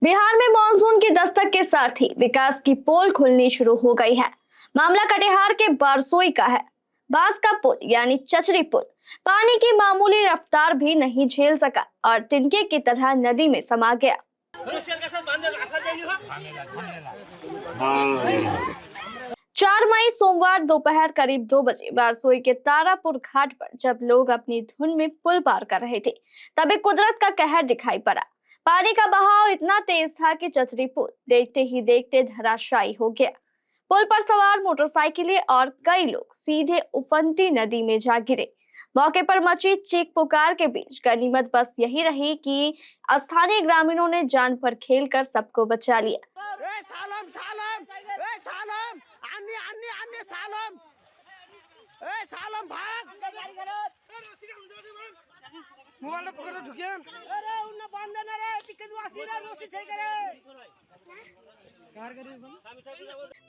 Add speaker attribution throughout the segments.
Speaker 1: बिहार में मानसून की दस्तक के साथ ही विकास की पोल खुलनी शुरू हो गई है। मामला कटिहार के बारसोई का है। बांस का पुल यानी चचरी पुल पानी की मामूली रफ्तार भी नहीं झेल सका और तिनके की तरह नदी में समा गया। 4 मई सोमवार दोपहर करीब 2 बजे बारसोई के तारापुर घाट पर जब लोग अपनी धुन में पुल पार कर रहे थे, तभी कुदरत का कहर दिखाई पड़ा। पानी का बहाव इतना तेज था कि चचरी पुल देखते ही देखते धराशायी हो गया। पुल पर सवार मोटरसाइकिलें और कई लोग सीधे उफनती नदी में जा गिरे। मौके पर मची चीख पुकार के बीच गनीमत बस यही रही कि स्थानीय ग्रामीणों ने जान पर खेलकर सबको बचा लिया।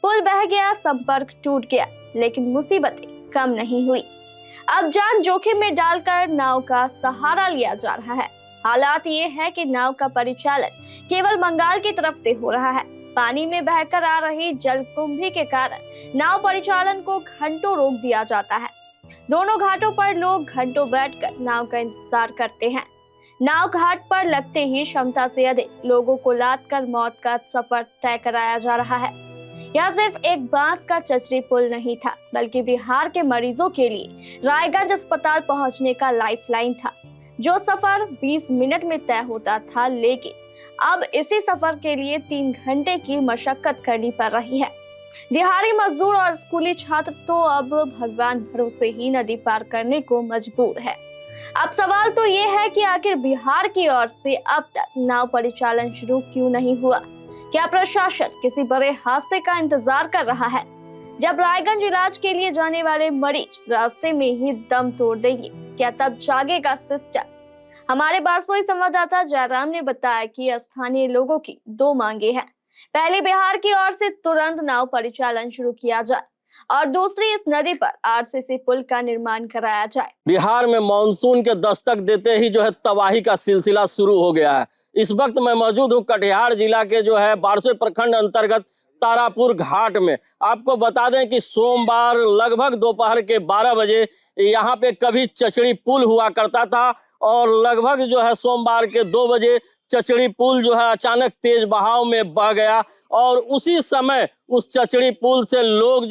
Speaker 1: पुल बह गया, संपर्क टूट गया, लेकिन मुसीबतें कम नहीं हुई। अब जान जोखिम में डालकर नाव का सहारा लिया जा रहा है। हालात ये है कि नाव का परिचालन केवल बंगाल की तरफ से हो रहा है। पानी में बहकर आ रही जलकुंभी के कारण नाव परिचालन को घंटों रोक दिया जाता है। दोनों घाटों पर लोग घंटों बैठकर नाव का इंतजार करते हैं। नाव घाट पर लगते ही क्षमता से अधिक लोगों को लाद कर मौत का सफर तय कराया जा रहा है। यह सिर्फ एक बांस का चचरी पुल नहीं था, बल्कि बिहार के मरीजों के लिए रायगंज अस्पताल पहुंचने का लाइफलाइन था। जो सफर 20 मिनट में तय होता था, लेकिन अब इसी सफर के लिए 3 घंटे की मशक्कत करनी पड़ रही है। दिहाड़ी मजदूर और स्कूली छात्र तो अब भगवान भरोसे ही नदी पार करने को मजबूर है। अब सवाल तो ये है कि आखिर बिहार की ओर से अब तक नाव परिचालन शुरू क्यों नहीं हुआ? क्या प्रशासन किसी बड़े हादसे का इंतजार कर रहा है? जब रायगंज इलाज के लिए जाने वाले मरीज रास्ते में ही दम तोड़ देंगे, क्या तब जागेगा सिस्टम? हमारे बारसोई संवाददाता जयराम ने बताया कि स्थानीय लोगों की 2 मांगे हैं। पहली, बिहार की ओर से तुरंत नाव परिचालन शुरू किया जाए और दूसरी, इस नदी पर आरसीसी पुल का निर्माण कराया जाए।
Speaker 2: बिहार में मानसून के दस्तक देते ही तबाही का सिलसिला शुरू हो गया है। इस वक्त मैं मौजूद हूँ कटिहार जिला के बारसोई प्रखंड अंतर्गत तारापुर घाट में। आपको बता दें कि सोमवार लगभग दोपहर के 12 बजे यहाँ पे कभी चचड़ी पुल हुआ करता था और लगभग सोमवार के 2 बजे चचड़ी पुल अचानक तेज बहाव में बह गया और उसी समय उस चचड़ी पुल से लोग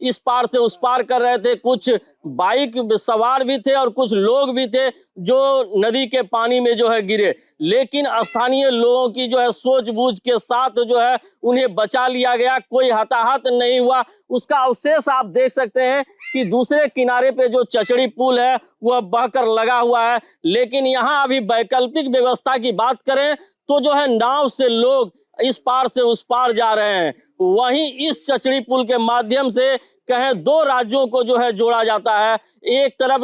Speaker 2: इस पार से उस पार कर रहे थे। कुछ बाइक सवार भी थे और कुछ लोग भी थे जो नदी के पानी में गिरे, लेकिन स्थानीय लोगों की सूझबूझ के साथ उन्हें बचा लिया गया। कोई हताहत नहीं हुआ। उसका अवशेष आप देख सकते हैं कि दूसरे किनारे पे जो चचड़ी पुल है वह बहकर लगा हुआ है। लेकिन यहाँ अभी वैकल्पिक व्यवस्था की बात करें तो नाव से लोग इस पार से उस पार जा रहे हैं। वहीं इस चचड़ी पुल के माध्यम से कहें 2 राज्यों को जोड़ा जाता है। एक तरफ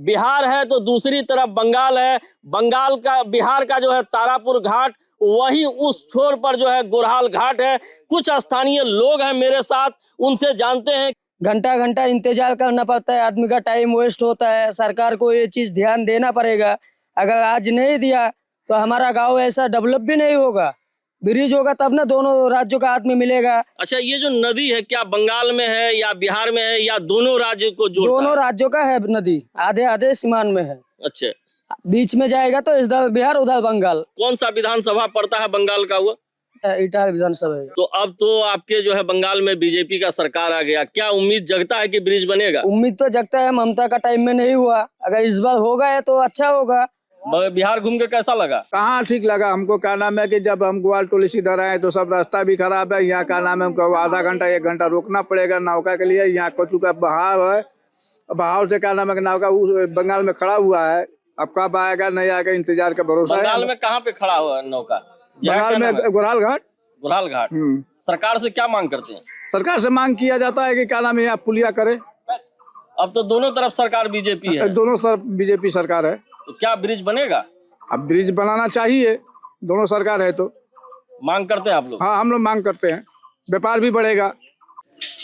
Speaker 2: बिहार है तो दूसरी तरफ बंगाल है। बंगाल का बिहार का तारापुर घाट, वहीं उस छोर पर गोरहाल घाट है। कुछ स्थानीय लोग हैं मेरे साथ, उनसे जानते हैं।
Speaker 3: घंटा घंटा इंतजार करना पड़ता है, आदमी का टाइम वेस्ट होता है। सरकार को ये चीज ध्यान देना पड़ेगा। अगर आज नहीं दिया तो हमारा गांव ऐसा डेवलप भी नहीं होगा। ब्रिज होगा तब ना दोनों राज्यों का आदमी मिलेगा।
Speaker 2: अच्छा, ये जो नदी है क्या बंगाल में है या बिहार में है या दोनों राज्य को जोड़ता है?
Speaker 3: दोनों राज्यों का है नदी, आधे आधे सीमान में है।
Speaker 2: अच्छा,
Speaker 3: बीच में जाएगा तो इधर बिहार उधर बंगाल।
Speaker 2: कौन सा विधानसभा पड़ता है बंगाल का? हुआ
Speaker 3: इटाह विधानसभा है।
Speaker 2: तो अब तो आपके बंगाल में बीजेपी का सरकार आ गया, क्या उम्मीद जगता है कि ब्रिज बनेगा?
Speaker 3: उम्मीद तो जगता है, ममता का टाइम में नहीं हुआ। अगर इस बार हो गया तो अच्छा होगा।
Speaker 2: बिहार घूम के कैसा लगा?
Speaker 4: कहाँ ठीक लगा हमको। क्या नाम है कि जब हम ग्वाल टोली इधर आए तो सब रास्ता भी खराब है। यहाँ क्या नाम है, हमको आधा घंटा 1 घंटा रुकना पड़ेगा नौका के लिए। यहाँ कचू का बहाव है, बहाव से क्या नाम है कि नौका बंगाल में खड़ा हुआ है। अब कब आएगा नहीं आएगा, इंतजार का भरोसा है।
Speaker 2: बंगाल में कहाँ पे खड़ा हुआ है नौका?
Speaker 4: बंगाल में गोरहाल घाट।
Speaker 2: गोरहाल घाट। सरकार से क्या मांग करते हैं?
Speaker 4: सरकार से मांग किया जाता है कि क्या नाम है यहाँ पुलिया करे।
Speaker 2: अब तो दोनों तरफ सरकार बीजेपी है।
Speaker 4: दोनों तरफ बीजेपी सरकार है।
Speaker 2: तो क्या ब्रिज बनेगा?
Speaker 4: अब ब्रिज बनाना चाहिए, दोनों सरकार है तो।
Speaker 2: मांग करते हैं आप लोग?
Speaker 4: हाँ, हम लोग मांग करते हैं, व्यापार भी बढ़ेगा।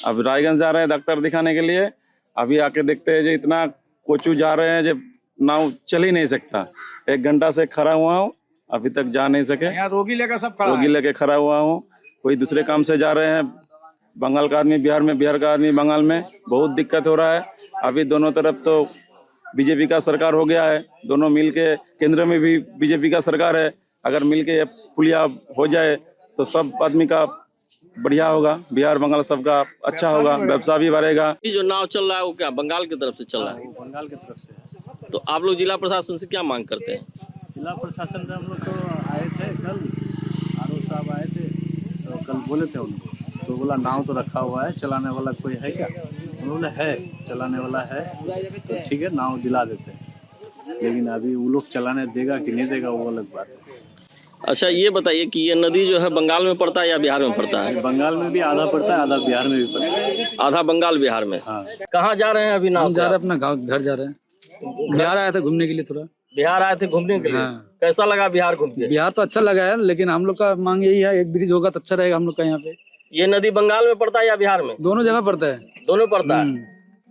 Speaker 5: अब रायगंज जा रहे हैं डॉक्टर दिखाने के लिए। अभी आके देखते हैं जो इतना कोचू जा रहे हैं जो नाव चल ही नहीं सकता। 1 घंटा से खड़ा हुआ हूँ, अभी तक जा नहीं सके।
Speaker 4: यहाँ रोगी लेकर सब खड़ा
Speaker 5: रोगी
Speaker 4: है।
Speaker 5: लेके खड़ा हुआ हूँ। कोई दूसरे काम से जा रहे हैं, बंगाल का आदमी बिहार में, बिहार का आदमी बंगाल में। बहुत दिक्कत हो रहा है। अभी दोनों तरफ तो बीजेपी का सरकार हो गया है, दोनों मिलके, केंद्र में भी बीजेपी का सरकार है। अगर मिलके पुलिया हो जाए तो सब आदमी का बढ़िया होगा, बिहार बंगाल सबका अच्छा होगा, व्यवसाय भी बढ़ेगा।
Speaker 2: ये जो नाव चल रहा है वो क्या बंगाल की तरफ से चल रहा है?
Speaker 6: बंगाल की तरफ से है।
Speaker 2: तो आप लोग जिला प्रशासन से क्या मांग करते हैं?
Speaker 6: जिला प्रशासन से हम लोग तो आए थे कल, आरओ साहब आए थे तो कल बोले थे उनको, तो बोला नाव तो रखा हुआ है, चलाने वाला कोई है क्या? उन्होंने है, चलाने वाला है तो ठीक है, नाव दिला देते हैं। लेकिन अभी वो लोग चलाने देगा कि नहीं देगा वो अलग बात है।
Speaker 2: अच्छा ये बताइए कि ये नदी जो है बंगाल में पड़ता है या बिहार में पड़ता है?
Speaker 6: बंगाल में भी आधा पड़ता है, आधा बिहार में भी पड़ता है।
Speaker 2: आधा बंगाल बिहार में।
Speaker 6: हाँ।
Speaker 2: कहाँ जा रहे हैं अभी नाव
Speaker 3: हम
Speaker 2: से?
Speaker 3: जा रहे हैं अपना गाँव, घर जा रहे हैं। बिहार आए थे घूमने के लिए थोड़ा।
Speaker 2: बिहार आए थे घूमने के लिए।
Speaker 3: हाँ।
Speaker 2: कैसा लगा बिहार घूम के?
Speaker 3: बिहार तो अच्छा लगा है, लेकिन हम लोग का मांग यही है, एक ब्रिज होगा तो अच्छा रहेगा हम लोग का यहाँ पे।
Speaker 2: ये नदी बंगाल में पड़ता है या बिहार में?
Speaker 3: दोनों जगह पड़ता है।
Speaker 2: दोनों पड़ता है।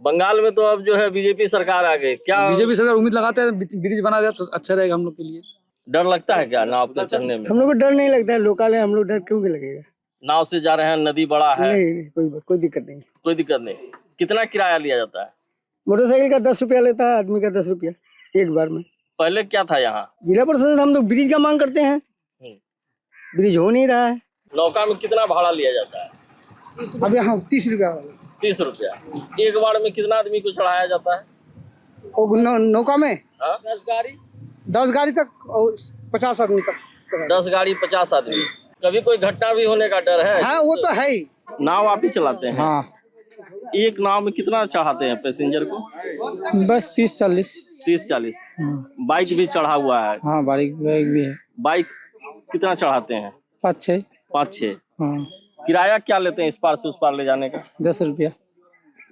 Speaker 2: बंगाल में तो अब जो है बीजेपी सरकार आ गई, क्या
Speaker 3: बीजेपी सरकार उम्मीद लगाते हैं ब्रिज बना दिया तो अच्छा रहेगा हम लोग के लिए।
Speaker 2: डर लगता है क्या नाव पे चढ़ने में?
Speaker 3: हम लोग को डर नहीं लगता है, लोकल है, हम लोग डर क्यों लगेगा?
Speaker 2: नाव से जा रहे हैं, नदी बड़ा है।
Speaker 3: नहीं, कोई दिक्कत नहीं।
Speaker 2: कोई दिक्कत नहीं। कितना किराया लिया जाता है?
Speaker 3: मोटरसाइकिल का 10 रुपया लेता है, आदमी का 10 रुपया एक बार में।
Speaker 2: पहले क्या था यहाँ?
Speaker 3: जिला प्रशासन हम लोग ब्रिज का मांग करते हैं, ब्रिज हो नहीं रहा है।
Speaker 2: नौका में कितना भाड़ा लिया जाता है?
Speaker 3: अब यहाँ 30 रुपया।
Speaker 2: 30 रुपया। एक बार में कितना आदमी को चढ़ाया जाता है?
Speaker 3: नौका में
Speaker 2: हाँ?
Speaker 3: 10 गाड़ी तक और 50 आदमी तक।
Speaker 2: 10 गाड़ी 50 आदमी। कभी कोई घटना भी होने का डर है?
Speaker 3: हाँ वो तो है ही।
Speaker 2: नाव आप ही चलाते हैं?
Speaker 3: हाँ।
Speaker 2: एक नाव में कितना चढ़ाते हैं पैसेंजर को?
Speaker 3: बस 30-40।
Speaker 2: 30-40। बाइक भी चढ़ा हुआ है?
Speaker 3: हाँ बाइक भी है।
Speaker 2: बाइक कितना चढ़ाते हैं?
Speaker 3: 5-6।
Speaker 2: 5-6।
Speaker 3: हाँ।
Speaker 2: किराया क्या लेते हैं इस पार से उस पार ले जाने का?
Speaker 3: 10 रुपया।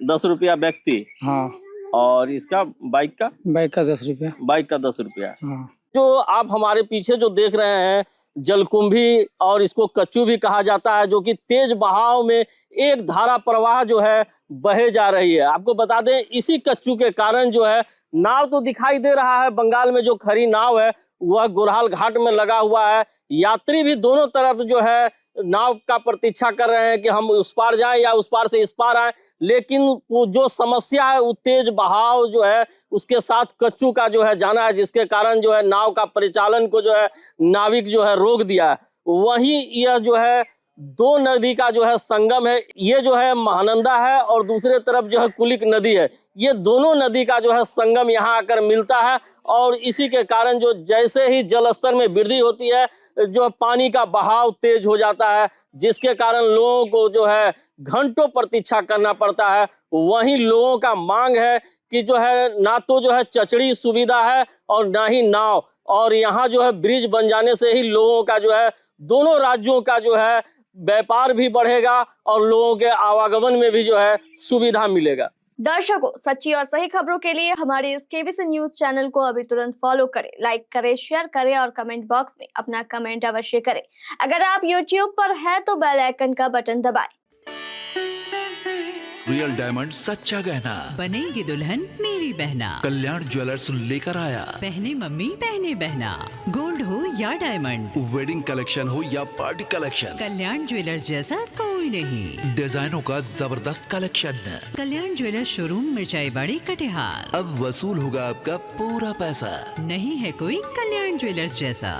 Speaker 2: 10 रुपया व्यक्ति।
Speaker 3: हाँ।
Speaker 2: और इसका बाइक का?
Speaker 3: बाइक का 10 रुपया।
Speaker 2: बाइक का 10 रुपया।
Speaker 3: हाँ।
Speaker 2: जो आप हमारे पीछे जो देख रहे हैं जलकुंभी, और इसको कच्चू भी कहा जाता है, जो कि तेज बहाव में एक धारा प्रवाह जो है बहे जा रही है। आपको बता दें इसी कच्चू के कारण जो है नाव तो दिखाई दे रहा है, बंगाल में जो खड़ी नाव है वह गोरहाल घाट में लगा हुआ है। यात्री भी दोनों तरफ जो है नाव का प्रतीक्षा कर रहे हैं कि हम उस पार जाएं या उस पार से इस पार आए। लेकिन वो जो समस्या है वो तेज बहाव जो है उसके साथ कच्चू का जो है जाना है, जिसके कारण जो है नाव का परिचालन को जो है नाविक जो है रोक दिया है। वहीं यह जो है दो नदी का जो है संगम है, ये जो है महानंदा है और दूसरे तरफ जो है कुलिक नदी है। ये दोनों नदी का जो है संगम यहाँ आकर मिलता है और इसी के कारण जो जैसे ही जल स्तर में वृद्धि होती है जो पानी का बहाव तेज हो जाता है, जिसके कारण लोगों को जो है घंटों प्रतीक्षा करना पड़ता है। वहीं लोगों का मांग है कि जो है ना तो जो है चचड़ी सुविधा है और ना ही नाव, और यहाँ जो है ब्रिज बन जाने से ही लोगों का जो है दोनों राज्यों का जो है व्यापार भी बढ़ेगा और लोगों के आवागमन में भी जो है सुविधा मिलेगा।
Speaker 1: दर्शकों, सच्ची और सही खबरों के लिए हमारे इस केबीसी न्यूज चैनल को अभी तुरंत फॉलो करें, लाइक करें, शेयर करें और कमेंट बॉक्स में अपना कमेंट अवश्य करें। अगर आप YouTube पर हैं तो बेल आइकन का बटन दबाएं।
Speaker 7: रियल डायमंड सच्चा गहना,
Speaker 8: बनेगी दुल्हन मेरी बहना।
Speaker 7: कल्याण ज्वेलर्स लेकर आया।
Speaker 8: पहने मम्मी पहने बहना, गोल्ड हो या डायमंड,
Speaker 7: वेडिंग कलेक्शन हो या पार्टी कलेक्शन,
Speaker 8: कल्याण ज्वेलर्स जैसा कोई नहीं।
Speaker 7: डिजाइनों का जबरदस्त कलेक्शन।
Speaker 8: कल्याण ज्वेलर्स शोरूम मिर्चाई बाड़ी कटिहार।
Speaker 7: अब वसूल होगा आपका पूरा पैसा।
Speaker 8: नहीं है कोई कल्याण ज्वेलर्स जैसा।